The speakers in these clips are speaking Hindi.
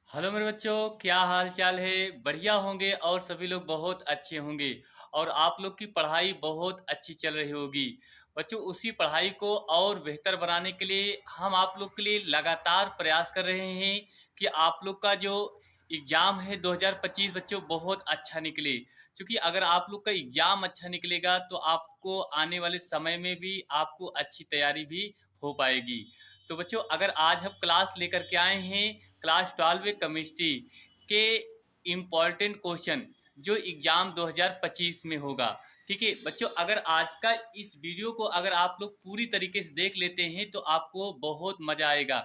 हेलो मेरे बच्चों, क्या हाल चाल है। बढ़िया होंगे और सभी लोग बहुत अच्छे होंगे। और आप लोग की पढ़ाई बहुत अच्छी चल रही होगी। बच्चों, उसी पढ़ाई को और बेहतर बनाने के लिए हम आप लोग के लिए लगातार प्रयास कर रहे हैं कि आप लोग का जो एग्ज़ाम है 2025 बच्चों बहुत अच्छा निकले। क्योंकि अगर आप लोग का एग्ज़ाम अच्छा निकलेगा तो आपको आने वाले समय में भी आपको अच्छी तैयारी भी हो पाएगी। तो बच्चों, अगर आज हम क्लास लेकर के आए हैं क्लास 12 केमिस्ट्री के इम्पॉर्टेंट क्वेश्चन जो एग्जाम 2025 में होगा। ठीक है बच्चों, अगर आज का इस वीडियो को अगर आप लोग पूरी तरीके से देख लेते हैं तो आपको बहुत मजा आएगा।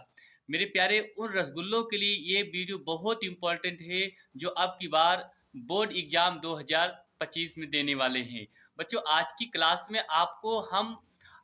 मेरे प्यारे उन रसगुल्लों के लिए ये वीडियो बहुत इंपॉर्टेंट है जो अब की बार बोर्ड एग्जाम 2025 में देने वाले हैं। बच्चों, आज की क्लास में आपको हम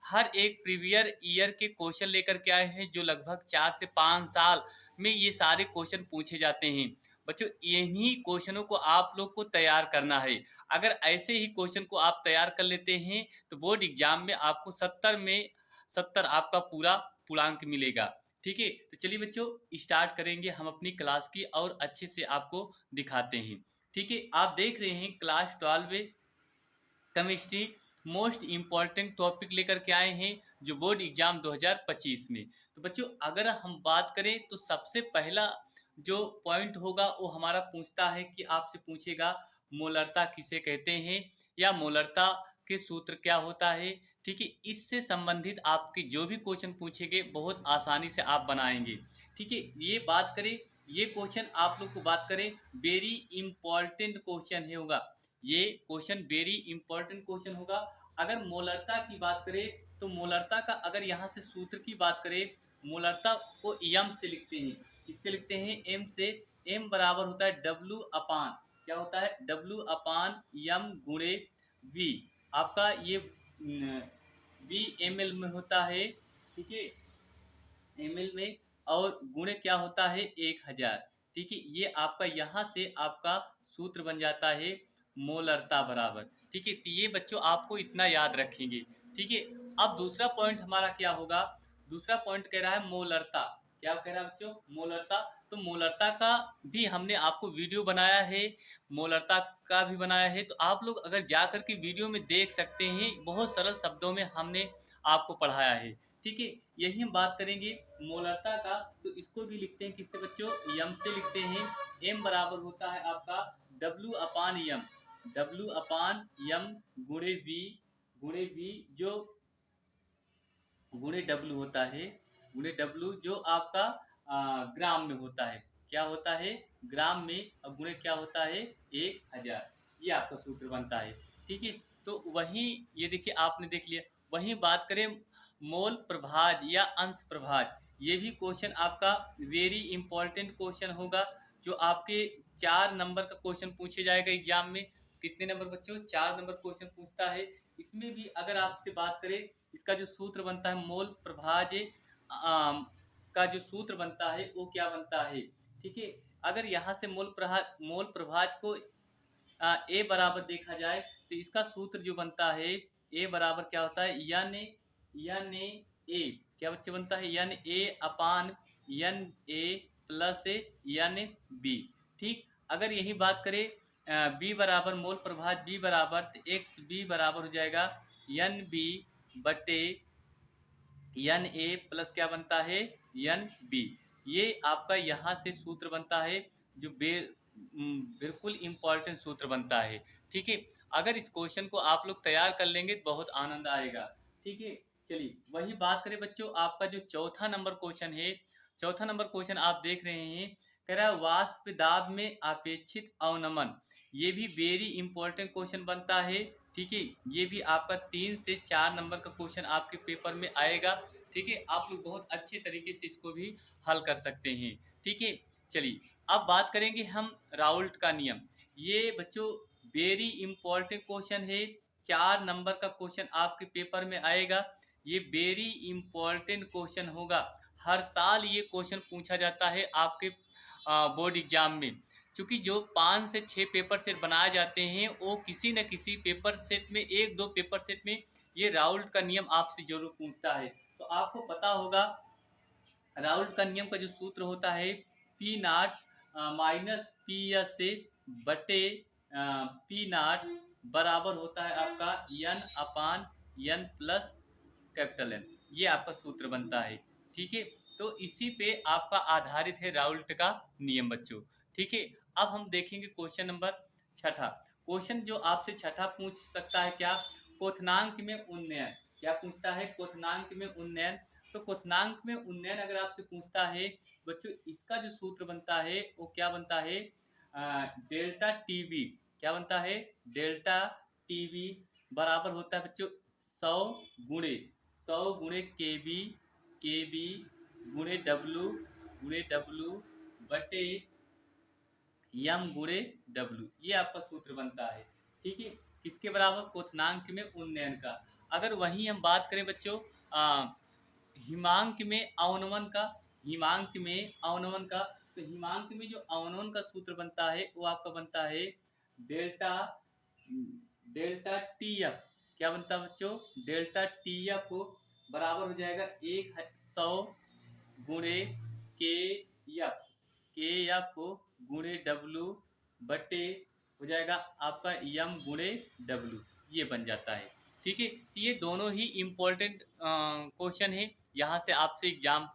हर एक प्रीवियर ईयर के क्वेश्चन लेकर के आए हैं जो लगभग 4 से 5 साल में ये सारे क्वेश्चन पूछे जाते हैं। बच्चों, इन्हीं क्वेश्चनों को आप लोग को तैयार करना है। अगर ऐसे ही क्वेश्चन को आप तैयार कर लेते हैं तो बोर्ड एग्जाम में आपको 70 में 70 आपका पूरा पूर्णांक मिलेगा। ठीक है, तो चलिए बच्चों स्टार्ट करेंगे हम अपनी क्लास की और अच्छे से आपको दिखाते हैं। ठीक है, आप देख रहे हैं class 12 chemistry most important topic लेकर के आए हैं जो बोर्ड एग्जाम 2025 में। तो बच्चों, अगर हम बात करें तो सबसे पहला जो पॉइंट होगा वो हमारा पूछता है कि आपसे पूछेगा मोलरता किसे कहते हैं या मोलरता के सूत्र क्या होता है। ठीक है, इससे संबंधित आपके जो भी क्वेश्चन पूछेंगे बहुत आसानी से आप बनाएंगे। ठीक है, ये बात करें, ये क्वेश्चन आप लोग को बात करें वेरी इंपॉर्टेंट क्वेश्चन है होगा। ये क्वेश्चन वेरी इंपॉर्टेंट क्वेश्चन होगा। अगर मोलरता की बात करें तो मोलरता का अगर यहाँ से सूत्र की बात करें, मोलरता को एम से लिखते हैं। इससे लिखते हैं एम से। एम बराबर होता है डब्ल्यू अपान, क्या होता है डब्ल्यू अपान एम गुणे वी। आपका ये वी एम एल में होता है। ठीक है, एम एल में, और गुणे क्या होता है 1000। ठीक है, ये आपका यहाँ से आपका सूत्र बन जाता है मोलरता बराबर। ठीक है, तो ये बच्चों आपको इतना याद रखेंगे। ठीक है, अब दूसरा पॉइंट हमारा क्या होगा। दूसरा पॉइंट कह रहा है मोलरता। क्या कह रहा है बच्चों, मोलरता। तो मोलरता का भी हमने आपको वीडियो बनाया है, मोलरता का भी बनाया है। तो आप लोग अगर जा कर के वीडियो में देख सकते हैं, बहुत सरल शब्दों में हमने आपको पढ़ाया है। ठीक है, यही हम बात करेंगे मोलरता का। तो इसको भी लिखते हैं किससे बच्चों, यम से लिखते हैं। एम बराबर होता है आपका डब्ल्यू अपान यम, डब्ल्यू अपान यम गुणे वी जो गुणे डब्ल्यू होता है, गुणे डब्ल्यू जो आपका ग्राम में होता है। क्या होता है ग्राम में, और गुणे क्या होता है 1000। ये आपका सूत्र बनता है। ठीक है, तो वहीं ये देखिए आपने देख लिया। वहीं बात करें मोल प्रभाज या अंश प्रभाज, ये भी क्वेश्चन आपका वेरी इंपॉर्टेंट क्वेश्चन होगा जो आपके 4 नंबर का क्वेश्चन पूछे जाएगा एग्जाम में। कितने नंबर बच्चों, 4 नंबर क्वेश्चन पूछता है। इसमें भी अगर आपसे बात करें, इसका जो सूत्र बनता है मोल प्रभाज का जो सूत्र बनता है वो क्या बनता है। ठीक है, अगर यहाँ से मोल प्रभाज को ए बराबर देखा जाए तो इसका सूत्र जो बनता है ए बराबर क्या होता है यन ए, क्या बच्चे बनता है यन ए अपान यन ए प्लस यन बी। ठीक, अगर यही बात करें बी बराबर मोल प्रभाज बी बराबर, तो एक्स बी बराबर हो जाएगा यन बी बटे यन ए प्लस क्या बनता है यन बी। ये आपका यहाँ से सूत्र बनता है जो बिल्कुल इम्पॉर्टेंट सूत्र बनता है। ठीक है, अगर इस क्वेश्चन को आप लोग तैयार कर लेंगे तो बहुत आनंद आएगा। ठीक है, चलिए वही बात करें बच्चों, आपका जो चौथा नंबर क्वेश्चन है, चौथा नंबर क्वेश्चन आप देख रहे हैं, कह रहा है वाष्प दाब में अपेक्षित अवनमन। ये भी वेरी इंपॉर्टेंट क्वेश्चन बनता है। ठीक है, ये भी आपका 3 से 4 नंबर का क्वेश्चन आपके पेपर में आएगा। ठीक है, आप लोग बहुत अच्छे तरीके से इसको भी हल कर सकते हैं। ठीक है, चलिए अब बात करेंगे हम राउल्ट का नियम। ये बच्चों वेरी इंपॉर्टेंट क्वेश्चन है, 4 नंबर का क्वेश्चन आपके पेपर में आएगा। ये वेरी इंपॉर्टेंट क्वेश्चन होगा, हर साल ये क्वेश्चन पूछा जाता है आपके बोर्ड एग्जाम में। क्योंकि जो 5 से 6 पेपर सेट बनाए जाते हैं वो किसी न किसी पेपर सेट में, 1-2 पेपर सेट में ये राउल्ट का नियम आपसे जरूर पूछता है। तो आपको पता होगा राउल्ट का नियम का जो सूत्र होता है P not minus P S से बटे पी नॉट बराबर होता है आपका एन अपान एन प्लस कैपिटल एन। ये आपका सूत्र बनता है। ठीक है, तो इसी पे आपका आधारित है राउल्ट का नियम बच्चों। ठीक है, अब हम देखेंगे क्वेश्चन नंबर छठा। क्वेश्चन जो आपसे छठा पूछ सकता है क्या, क्वथनांक में उन्नयन। क्या पूछता है, क्वथनांक में उन्नयन। तो क्वथनांक में उन्नयन अगर आपसे पूछता है बच्चों, इसका जो सूत्र बनता है वो क्या बनता है, डेल्टा टीबी। क्या बनता है, डेल्टा टीबी बराबर होता है बच्चों 100 गुणे 100 गुणे के बी गुणे डब्लू बटे यम गुणे डब्लू। ये आपका सूत्र बनता है। ठीक है, किसके बराबर, क्वथनांक में उन्नयन का। अगर वहीं हम बात करें बच्चों हिमांक में अवनमन का, हिमांक में अवनमन का, तो हिमांक में जो अवनमन का सूत्र बनता है वो आपका बनता है डेल्टा डेल्टा टी एफ। क्या बनता है बच्चों, डेल्टा टी एफ बराबर हो जाएगा 100 गुणे के एफ गुणे डब्लू बटे हो जाएगा आपका यम गुणे डब्लू। ये बन जाता है। ठीक है, तो ये दोनों ही इम्पोर्टेंट क्वेश्चन है। यहाँ से आपसे एग्जाम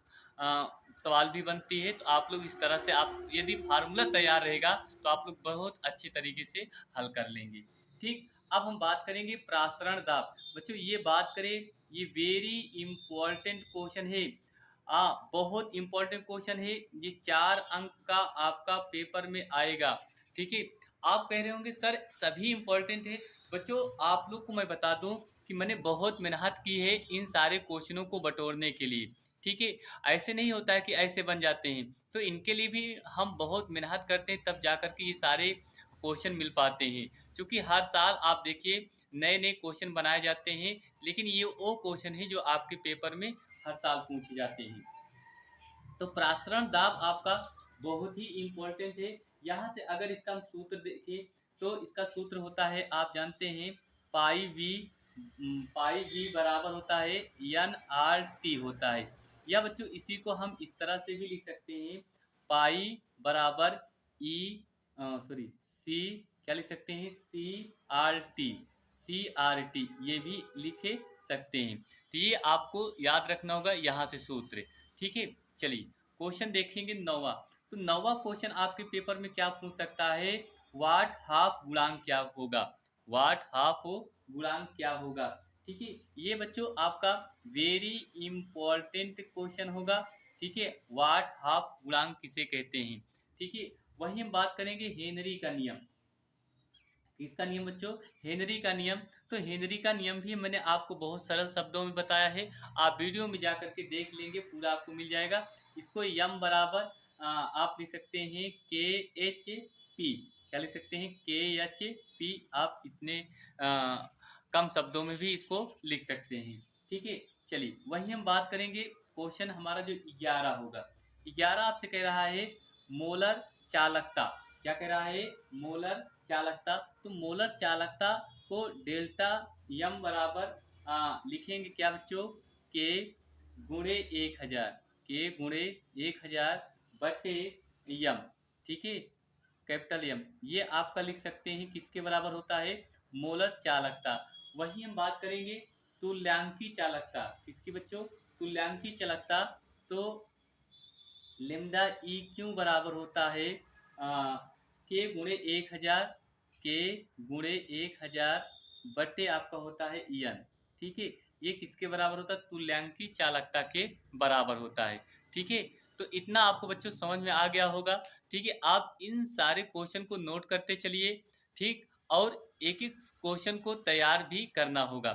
सवाल भी बनती है। तो आप लोग इस तरह से, आप यदि फार्मूला तैयार रहेगा तो आप लोग बहुत अच्छे तरीके से हल कर लेंगे। ठीक, अब हम बात करेंगे प्रासरण दाब बच्चों। ये बात करें, ये वेरी इंपॉर्टेंट क्वेश्चन है। बहुत इंपॉर्टेंट क्वेश्चन है ये। 4 अंक का आपका पेपर में आएगा। ठीक है, आप कह रहे होंगे सर सभी इंपॉर्टेंट है। बच्चों आप लोग को मैं बता दूं कि मैंने बहुत मेहनत की है इन सारे क्वेश्चनों को बटोरने के लिए। ठीक है, ऐसे नहीं होता है कि ऐसे बन जाते हैं। तो इनके लिए भी हम बहुत मेहनत करते हैं, तब जाकर के ये सारे क्वेश्चन मिल पाते हैं। क्योंकि हर साल आप देखिए नए नए क्वेश्चन बनाए जाते हैं, लेकिन ये वो क्वेश्चन है जो आपके पेपर में हर साल पूछे जाते हैं। तो प्रासरण दाब आपका बहुत ही इम्पोर्टेंट है। यहाँ से अगर इसका हम सूत्र देखें तो इसका सूत्र होता है, आप जानते हैं पाई वी बराबर होता है एन आर टी होता है। या बच्चों इसी को हम इस तरह से भी लिख सकते हैं, पाई बराबर ई सॉरी सी, क्या लिख सकते हैं, सी आर टी ये भी लिखे सकते हैं। तो ये आपको याद रखना होगा यहाँ से सूत्र। ठीक है, चलिए क्वेश्चन देखेंगे नौवा। तो नौवा क्वेश्चन आपके पेपर में क्या पूछ सकता है, वाट हाफ गुणांक क्या होगा, वाट हाफ गुणांक क्या होगा। ठीक है, ये बच्चों आपका वेरी इंपॉर्टेंट क्वेश्चन होगा। ठीक है, वाट हाफ गुणांक किसे कहते हैं। ठीक है, वही हम बात करेंगे हेनरी का नियम। किसका नियम बच्चों, हेनरी का नियम। तो हेनरी का नियम भी मैंने आपको बहुत सरल शब्दों में बताया है। आप वीडियो में जा करके देख लेंगे, पूरा आपको मिल जाएगा। इसको यम बराबर आप लिख सकते हैं के एच पी। क्या लिख सकते हैं, के एच पी। आप इतने कम शब्दों में भी इसको लिख सकते हैं। ठीक है, चलिए वही हम बात करेंगे। क्वेश्चन हमारा जो 11 होगा, 11 आपसे कह रहा है मोलर चालकता। क्या कह रहा है, मोलर चालकता। तो मोलर चालकता को डेल्टा यम बराबर लिखेंगे क्या बच्चों, के गुणे 1000, के गुणे 1000 बटे यम। ठीक है, कैपिटल यम। ये आपका लिख सकते हैं किसके बराबर होता है, मोलर चालकता। वही हम बात करेंगे तुल्यांकी चालकता। किसकी बच्चों, तुल्यांकी चालकता। तो लेमडा ई क्यों बराबर होता है के गुणे 1000, के गुणे 1000 बटे आपका होता है एन। ठीक है, ये किसके बराबर होता है, तुल्यांकी चालकता के बराबर होता है। ठीक है, तो इतना आपको बच्चों समझ में आ गया होगा। ठीक है, आप इन सारे क्वेश्चन को नोट करते चलिए। ठीक, और एक एक क्वेश्चन को तैयार भी करना होगा।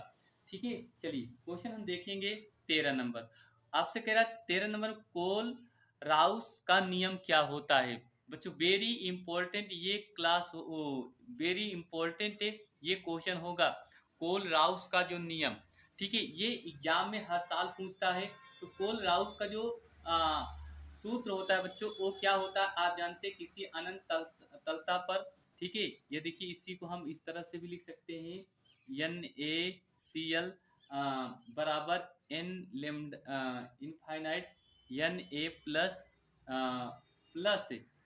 ठीक है, चलिए क्वेश्चन हम देखेंगे 13 नंबर। आपसे कह रहा है 13 नंबर, कोल राउस का नियम क्या होता है। बच्चों वेरी इंपॉर्टेंट ये क्लास, वेरी इंपॉर्टेंट ये क्वेश्चन होगा, कोल राउस का जो नियम। ठीक है, ये एग्जाम में हर साल पूछता है। तो कोल राउस का जो सूत्र होता है बच्चों वो क्या होता है, आप जानते हैं, किसी अनंत तलता पर। ठीक है, ये देखिए इसी को हम इस तरह से भी लिख सकते हैं, एन ए सी एल बराबर N lambda infinite N A plus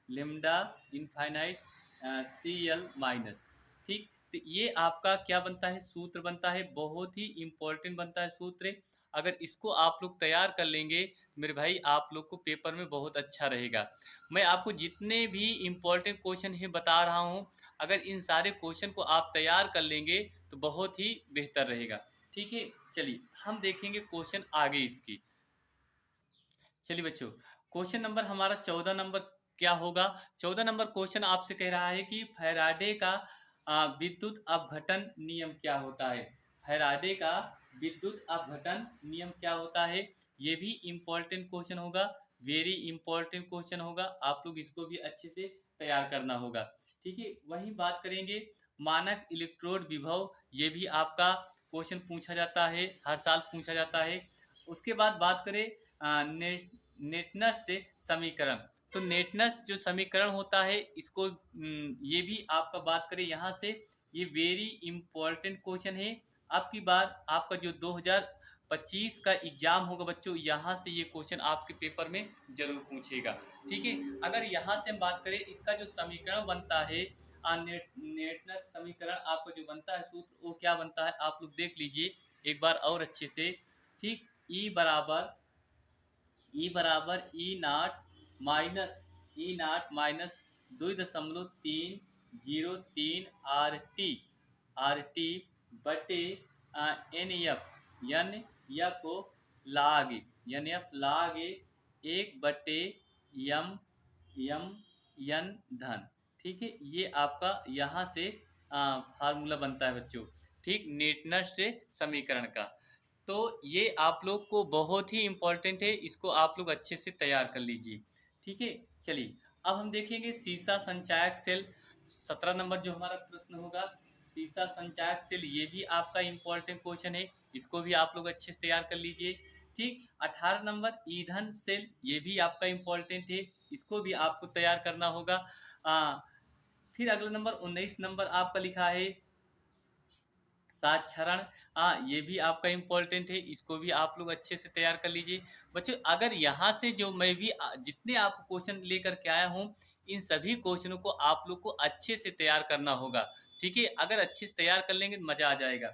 lambda infinite C L minus. ठीक, तो ये आपका क्या बनता है, सूत्र बनता है, बहुत ही इंपॉर्टेंट बनता है सूत्र। अगर इसको आप लोग तैयार कर लेंगे मेरे भाई, आप लोग को पेपर में बहुत अच्छा रहेगा। मैं आपको जितने भी इम्पोर्टेंट क्वेश्चन है बता रहा हूँ, अगर इन सारे क्वेश्चन को आप तैयार कर लेंगे तो बहुत ही बेहतर रहेगा। ठीक है, चलिए हम देखेंगे क्वेश्चन आगे इसकी। चलिए बच्चों, क्वेश्चन नंबर हमारा 14 नंबर क्या होगा। 14 नंबर क्वेश्चन आपसे कह रहा है कि फैराडे का विद्युत अपघटन नियम क्या होता है। फैराडे का विद्युत अपघटन नियम क्या होता है, ये भी इम्पोर्टेंट क्वेश्चन होगा, वेरी इंपॉर्टेंट क्वेश्चन होगा। आप लोग इसको भी अच्छे से तैयार करना होगा। ठीक है, वही बात करेंगे मानक इलेक्ट्रोड विभव, ये भी आपका क्वेश्चन पूछा जाता है, हर साल पूछा जाता है। उसके बाद बात करें नेटनस से समीकरण, तो नेटनस जो समीकरण होता है इसको ये भी आपका बात करें यहाँ से, ये वेरी इंपॉर्टेंट क्वेश्चन है। आपकी बार आपका जो 2025 का एग्जाम होगा बच्चों, यहाँ से ये क्वेश्चन आपके पेपर में जरूर पूछेगा। ठीक है, अगर यहाँ से हम बात करें इसका जो समीकरण बनता है, नेटनस समीकरण आपका जो बनता है सूत्र, वो क्या बनता है आप लोग देख लीजिए एक बार और अच्छे से। ठीक, ई बराबर ई नाट माइनस 2.303 आर टी बटे एन एफ को लाग एक बटे यम यम यन धन। ठीक है, ये आपका यहाँ से फार्मूला बनता है बच्चों। ठीक, नेटनस से समीकरण का, तो ये आप लोग को बहुत ही इम्पोर्टेंट है, इसको आप लोग अच्छे से तैयार कर लीजिए। ठीक है, चलिए अब हम देखेंगे सीसा संचायक सेल। 17 नंबर जो हमारा प्रश्न होगा, सीसा संचायक सेल, ये भी आपका इम्पोर्टेंट क्वेश्चन है, इसको भी आप लोग अच्छे से तैयार कर लीजिए। ठीक, 18 नंबर ईंधन सेल, ये भी आपका इम्पोर्टेंट है, इसको भी आपको तैयार करना होगा। फिर अगला नंबर 19 नंबर आपका लिखा है साक्षरण, ये भी आपका इम्पोर्टेंट है, इसको भी आप लोग अच्छे से तैयार कर लीजिए। बच्चों अगर यहाँ से जो मैं भी जितने आपको क्वेश्चन लेकर के आया हूँ, इन सभी क्वेश्चनों को आप लोग को अच्छे से तैयार करना होगा। ठीक है, अगर अच्छे से तैयार कर लेंगे तो मजा आ जाएगा।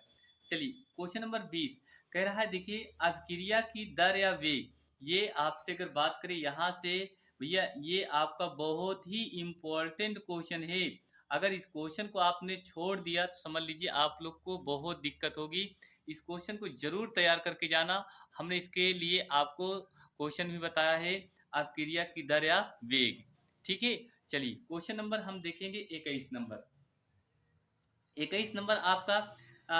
चलिए क्वेश्चन नंबर 20 कह रहा है, देखिए अभिक्रिया की दर या वेग, ये आपसे अगर बात करें यहाँ से भैया, ये आपका बहुत ही इम्पोर्टेंट क्वेश्चन है। अगर इस क्वेश्चन को आपने छोड़ दिया तो समझ लीजिए आप लोग को बहुत दिक्कत होगी। इस क्वेश्चन को जरूर तैयार करके जाना, हमने इसके लिए आपको क्वेश्चन भी बताया है, अपक्रिया की दर या वेग। ठीक है, चलिए क्वेश्चन नंबर हम देखेंगे 21 नंबर। 21 नंबर आपका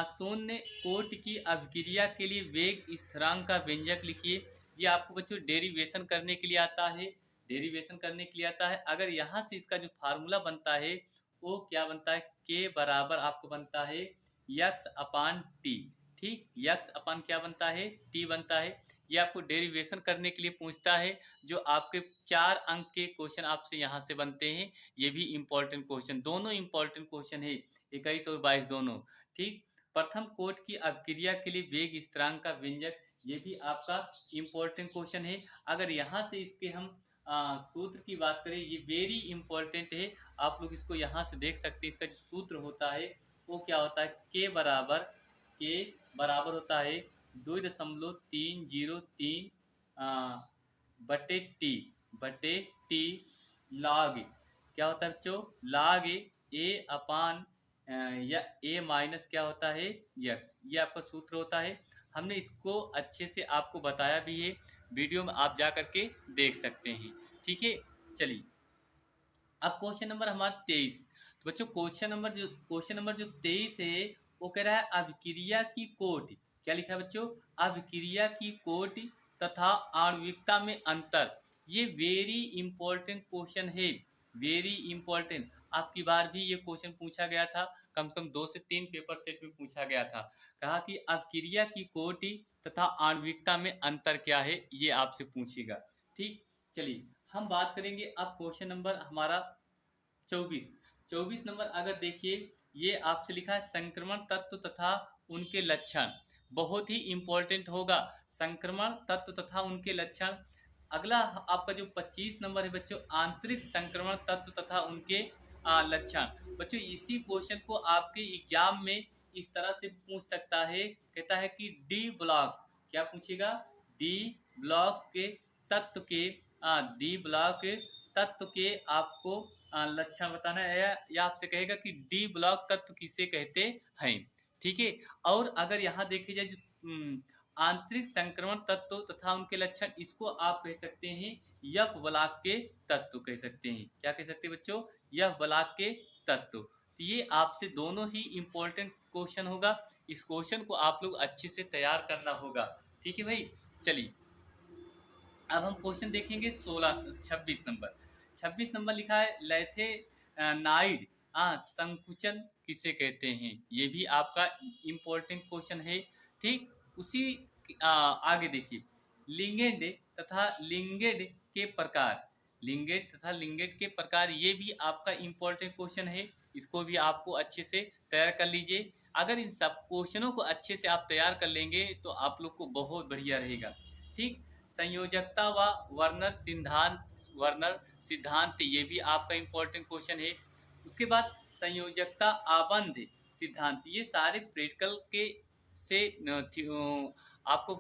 शून्य कोट की अभिक्रिया के लिए वेग स्थिरांक का व्यंजक लिखिए। ये आपको बच्चों डेरिवेशन करने के लिए आता है, डेरिवेशन करने के लिए आता है। अगर यहाँ से इसका जो फार्मूला बनता है वो क्या बनता है, के बराबर आपको बनता है यक्स अपान टी। ठीक, यक्स अपान क्या बनता है, टी बनता है। ये आपको डेरिवेशन करने के लिए पूछता है, जो आपके 4 अंक के क्वेश्चन आपसे यहाँ से बनते हैं। ये भी इंपॉर्टेंट क्वेश्चन, दोनों इंपॉर्टेंट क्वेश्चन है, 21 और 22 दोनों। ठीक, प्रथम कोट की अभिक्रिया के लिए वेग स्थिरांक का व्यंजक, ये भी आपका इंपॉर्टेंट क्वेश्चन है। अगर यहाँ से इसके हम सूत्र की बात करें, ये वेरी इंपॉर्टेंट है, आप लोग इसको यहाँ से देख सकते हैं। इसका जो सूत्र होता है वो क्या होता है, के बराबर होता है 2.303 बटे टी लॉग, क्या होता है बच्चों, लॉग ए अपान या ए माइनस क्या होता है यक्स, ये आपका सूत्र होता है। हमने इसको अच्छे से आपको बताया भी है, वीडियो में आप जा करके देख सकते हैं। ठीक है, चलिए अब क्वेश्चन नंबर हमारा 23। तो बच्चों क्वेश्चन नंबर जो 23 है, वो कह रहा है अभिक्रिया की कोटि, क्या लिखा है बच्चों, अभिक्रिया की कोटि तथा आणविकता में अंतर। ये वेरी इंपॉर्टेंट क्वेश्चन है, वेरी इंपॉर्टेंट। आपकी बार भी ये क्वेश्चन पूछा गया था, कम से कम 2 से 3 पेपर सेट में पूछा गया था। कहा कि अभिक्रिया की कोटि तथा आणविकता में अंतर क्या है, ये आपसे पूछेगा। ठीक, चलिए हम बात करेंगे अब क्वेश्चन नंबर हमारा 24 नंबर। अगर देखिए, ये आपसे लिखा है संक्रमण तत्व तथा उनके लक्षण, बहुत ही इंपॉर्टेंट होगा। संक्रमण तत्व तथा उनके लक्षण, अगला आपका जो 25 नंबर है बच्चों, आंतरिक संक्रमण तत्व तथा उनके लक्षण। बच्चों इसी क्वेश्चन को आपके एग्जाम में इस तरह से पूछ सकता है, कहता है कि डी ब्लॉक, क्या पूछेगा, डी ब्लॉक के तत्व के डी ब्लॉक तत्व के आपको लक्षण बताना है, या आपसे कहेगा कि डी ब्लॉक तत्व किसे कहते हैं। ठीक है। और अगर यहाँ देखी जाए जो आंतरिक संक्रमण तत्व तथा उनके लक्षण, इसको आप कह सकते हैं यफ ब्लॉक के तत्व कह सकते हैं। क्या कह सकते हैं बच्चों, यफ ब्लॉक के तत्व। तो ये आपसे दोनों ही इंपॉर्टेंट क्वेश्चन होगा, इस क्वेश्चन को आप लोग अच्छे से तैयार करना होगा। ठीक है भाई, चलिए अब हम क्वेश्चन देखेंगे 26 नंबर। 26 नंबर लिखा है लेथे नाइड संकुचन किसे कहते हैं, ये भी आपका इम्पोर्टेंट क्वेश्चन है। ठीक, उसी आगे देखिए, लिंगेड तथा लिंगेड के प्रकार, लिंगेड तथा लिंगेड के प्रकार, ये भी आपका इम्पोर्टेंट क्वेश्चन है, इसको भी आपको अच्छे से तैयार कर लीजिए। अगर इन सब क्वेश्चनों को अच्छे से आप तैयार कर लेंगे तो आप लोग को बहुत बढ़िया रहेगा। ठीक, संयोजकता व वर्नर सिद्धांत, ये भी आपका इम्पोर्टेंट क्वेश्चन है। उसके बाद संयोजकता आबंध सिद्धांत, ये सारे प्रैक्टिकल के से आपको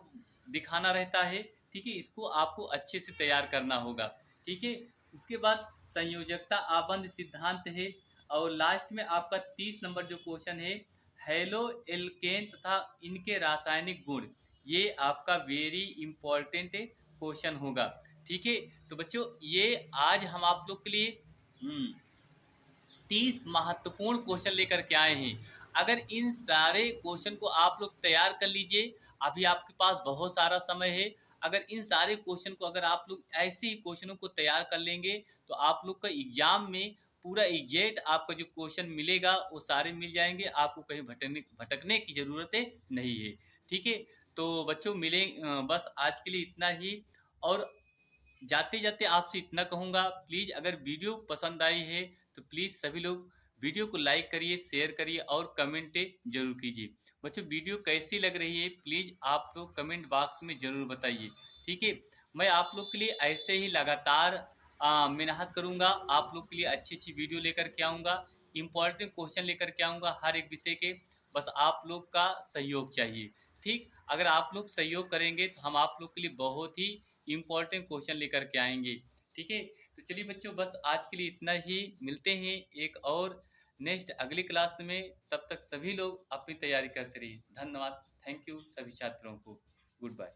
दिखाना रहता है। ठीक है, इसको आपको अच्छे से तैयार करना होगा। ठीक है, उसके बाद संयोजकता आबंध सिद्धांत है। और लास्ट में आपका 30 नंबर जो क्वेश्चन है, हेलो एल्केन तथा इनके रासायनिक गुण, ये आपका वेरी इंपॉर्टेंट क्वेश्चन होगा। ठीक है, तो बच्चों ये आज हम आप लोग के लिए 30 महत्वपूर्ण क्वेश्चन लेकर के आए हैं। अगर इन सारे क्वेश्चन को आप लोग तैयार कर लीजिए, अभी आपके पास बहुत सारा समय है। अगर इन सारे क्वेश्चन को अगर आप लोग ऐसे ही क्वेश्चनों को तैयार कर लेंगे तो आप लोग का एग्जाम में पूरा एग्जैक्ट आपका जो क्वेश्चन मिलेगा वो सारे मिल जाएंगे, आपको कहीं भटकने की जरूरत नहीं है। ठीक है, तो बच्चों मिले, बस आज के लिए इतना ही। और जाते जाते आपसे इतना कहूँगा, प्लीज़ अगर वीडियो पसंद आई है तो प्लीज़ सभी लोग वीडियो को लाइक करिए, शेयर करिए और कमेंट जरूर कीजिए। बच्चों वीडियो कैसी लग रही है प्लीज़ आप लोग कमेंट बॉक्स में ज़रूर बताइए। ठीक है, मैं आप लोग के लिए ऐसे ही लगातार मेहनत करूँगा, आप लोग के लिए अच्छी अच्छी वीडियो लेकर के आऊँगा, इंपॉर्टेंट क्वेश्चन लेकर के आऊँगा हर एक विषय के। बस आप लोग का सहयोग चाहिए। ठीक, अगर आप लोग सहयोग करेंगे तो हम आप लोग के लिए बहुत ही इम्पोर्टेंट क्वेश्चन लेकर के आएंगे। ठीक है, तो चलिए बच्चों बस आज के लिए इतना ही, मिलते हैं एक और नेक्स्ट अगली क्लास में। तब तक सभी लोग अपनी तैयारी करते रहिए। धन्यवाद, थैंक यू सभी छात्रों को, गुड बाय।